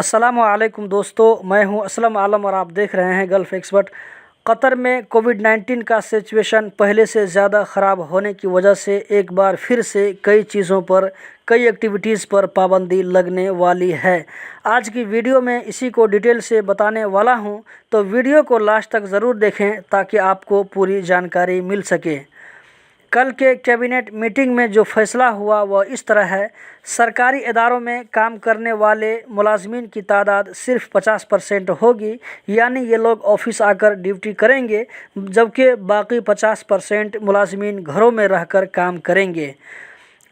अस्सलामुअलैकुम दोस्तों, मैं हूं असलम आलम और आप देख रहे हैं गल्फ़ एक्सपर्ट। कतर में कोविड-19 का सिचुएशन पहले से ज़्यादा ख़राब होने की वजह से एक बार फिर से कई चीज़ों पर, कई एक्टिविटीज़ पर पाबंदी लगने वाली है। आज की वीडियो में इसी को डिटेल से बताने वाला हूं, तो वीडियो को लास्ट तक ज़रूर देखें ताकि आपको पूरी जानकारी मिल सके। कल के कैबिनेट मीटिंग में जो फैसला हुआ वह इस तरह है। सरकारी इदारों में काम करने वाले मुलाजमीन की तादाद सिर्फ 50% होगी, यानी ये लोग ऑफिस आकर ड्यूटी करेंगे, जबकि बाकी 50% मुलाजमीन घरों में रहकर काम करेंगे।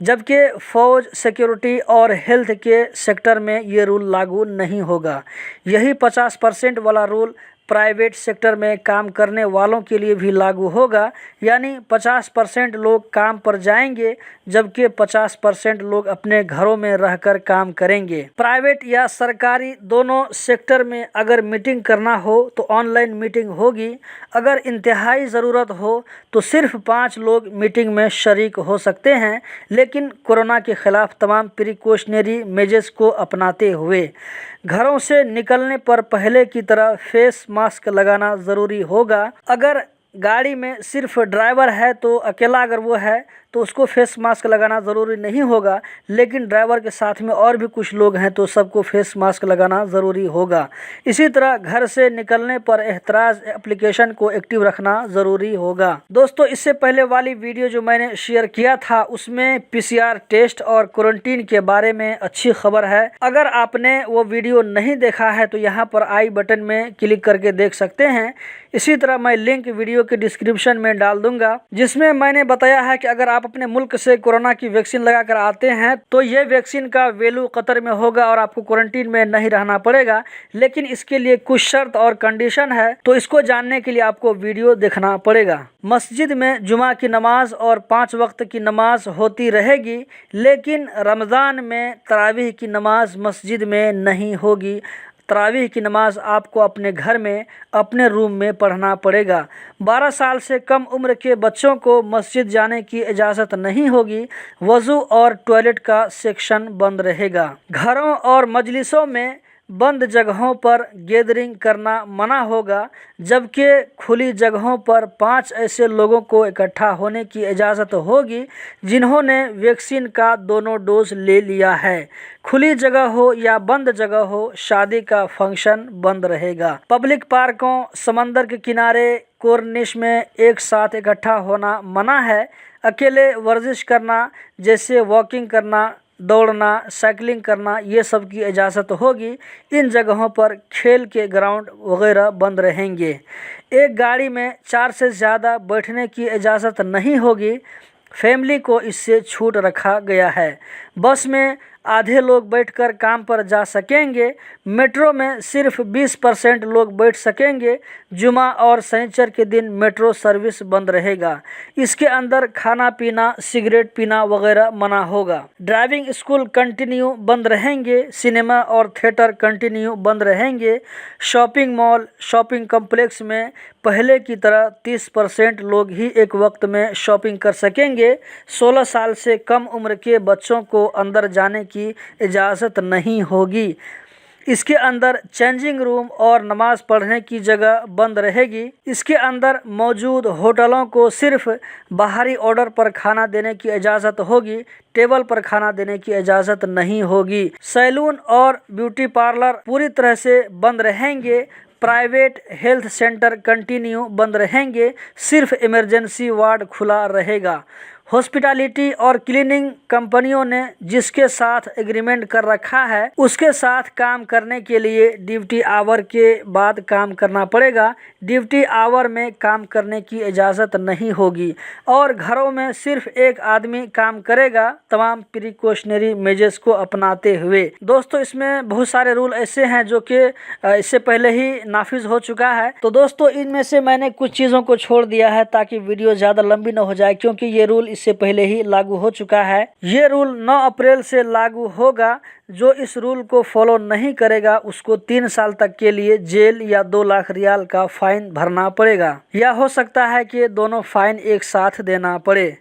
जबकि फ़ौज, सिक्योरिटी और हेल्थ के सेक्टर में ये रूल लागू नहीं होगा। यही 50% वाला रूल प्राइवेट सेक्टर में काम करने वालों के लिए भी लागू होगा, यानी 50% लोग काम पर जाएंगे जबकि 50% लोग अपने घरों में रहकर काम करेंगे। प्राइवेट या सरकारी दोनों सेक्टर में अगर मीटिंग करना हो तो ऑनलाइन मीटिंग होगी। अगर इंतहाई ज़रूरत हो तो सिर्फ 5 लोग मीटिंग में शरीक हो सकते हैं, लेकिन कोरोना के ख़िलाफ़ तमाम प्रिकॉशनरी मेजर्स को अपनाते हुए घरों से निकलने पर पहले की तरह फेस मास्क लगाना ज़रूरी होगा। अगर गाड़ी में सिर्फ ड्राइवर है तो अकेला अगर वो है तो उसको फेस मास्क लगाना ज़रूरी नहीं होगा, लेकिन ड्राइवर के साथ में और भी कुछ लोग हैं तो सबको फेस मास्क लगाना ज़रूरी होगा। इसी तरह घर से निकलने पर एहतराज एप्लीकेशन को एक्टिव रखना ज़रूरी होगा। दोस्तों, इससे पहले वाली वीडियो जो मैंने शेयर किया था उसमें PCR टेस्ट और क्वारंटीन के बारे में अच्छी खबर है। अगर आपने वो वीडियो नहीं देखा है तो यहाँ पर आई बटन में क्लिक करके देख सकते हैं। इसी तरह मैं लिंक वीडियो के डिस्क्रिप्शन में डाल दूंगा, जिसमें मैंने बताया है कि अगर आप अपने मुल्क से कोरोना की वैक्सीन लगाकर आते हैं तो ये वैक्सीन का वैल्यू कतर में होगा और आपको क्वारंटीन में नहीं रहना पड़ेगा, लेकिन इसके लिए कुछ शर्त और कंडीशन है, तो इसको जानने के लिए आपको वीडियो देखना पड़ेगा। मस्जिद में जुमा की नमाज और 5 वक्त की नमाज होती रहेगी, लेकिन रमज़ान में तरावीह की नमाज मस्जिद में नहीं होगी। तरावीह की नमाज आपको अपने घर में, अपने रूम में पढ़ना पड़ेगा। 12 साल से कम उम्र के बच्चों को मस्जिद जाने की इजाज़त नहीं होगी। वज़ू और टॉयलेट का सेक्शन बंद रहेगा। घरों और मजलिसों में बंद जगहों पर गैदरिंग करना मना होगा, जबकि खुली जगहों पर 5 ऐसे लोगों को इकट्ठा होने की इजाज़त होगी जिन्होंने वैक्सीन का दोनों डोज ले लिया है। खुली जगह हो या बंद जगह हो, शादी का फंक्शन बंद रहेगा। पब्लिक पार्कों, समंदर के किनारे, कॉर्निश में एक साथ इकट्ठा होना मना है। अकेले वर्जिश करना जैसे वॉकिंग करना, दौड़ना, साइकिलिंग करना, ये सब की इजाज़त होगी। इन जगहों पर खेल के ग्राउंड वगैरह बंद रहेंगे। एक गाड़ी में 4 से ज़्यादा बैठने की इजाज़त नहीं होगी। फैमिली को इससे छूट रखा गया है। बस में आधे लोग बैठकर काम पर जा सकेंगे। मेट्रो में सिर्फ 20% लोग बैठ सकेंगे। जुमा और शनिचर के दिन मेट्रो सर्विस बंद रहेगा। इसके अंदर खाना पीना, सिगरेट पीना वगैरह मना होगा। ड्राइविंग स्कूल कंटिन्यू बंद रहेंगे। सिनेमा और थिएटर कंटिन्यू बंद रहेंगे। शॉपिंग मॉल, शॉपिंग कम्प्लेक्स में पहले की तरह 30% लोग ही एक वक्त में शॉपिंग कर सकेंगे। 16 साल से कम उम्र के बच्चों को अंदर जाने की इजाज़त नहीं होगी। इसके अंदर चेंजिंग रूम और नमाज पढ़ने की जगह बंद रहेगी। इसके अंदर मौजूद होटलों को सिर्फ बाहरी ऑर्डर पर खाना देने की इजाज़त होगी। टेबल पर खाना देने की इजाज़त नहीं होगी। सैलून और ब्यूटी पार्लर पूरी तरह से बंद रहेंगे। प्राइवेट हेल्थ सेंटर कंटिन्यू बंद रहेंगे। सिर्फ इमरजेंसी वार्ड खुला रहेगा। हॉस्पिटैलिटी और क्लीनिंग कंपनियों ने जिसके साथ एग्रीमेंट कर रखा है उसके साथ काम करने के लिए ड्यूटी आवर के बाद काम करना पड़ेगा। ड्यूटी आवर में काम करने की इजाज़त नहीं होगी और घरों में सिर्फ एक आदमी काम करेगा, तमाम प्रिकॉशनरी मेजर्स को अपनाते हुए। दोस्तों, इसमें बहुत सारे रूल ऐसे हैं जो कि इससे पहले ही नाफिज हो चुका है। तो दोस्तों, इनमें से मैंने कुछ चीज़ों को छोड़ दिया है ताकि वीडियो ज़्यादा लंबी न हो जाए, क्योंकि ये रूल इससे पहले ही लागू हो चुका है। ये रूल 9 अप्रैल से लागू होगा। जो इस रूल को फॉलो नहीं करेगा उसको 3 साल तक के लिए जेल या 2 लाख रियाल का फाइन भरना पड़ेगा, या हो सकता है कि दोनों फाइन एक साथ देना पड़े।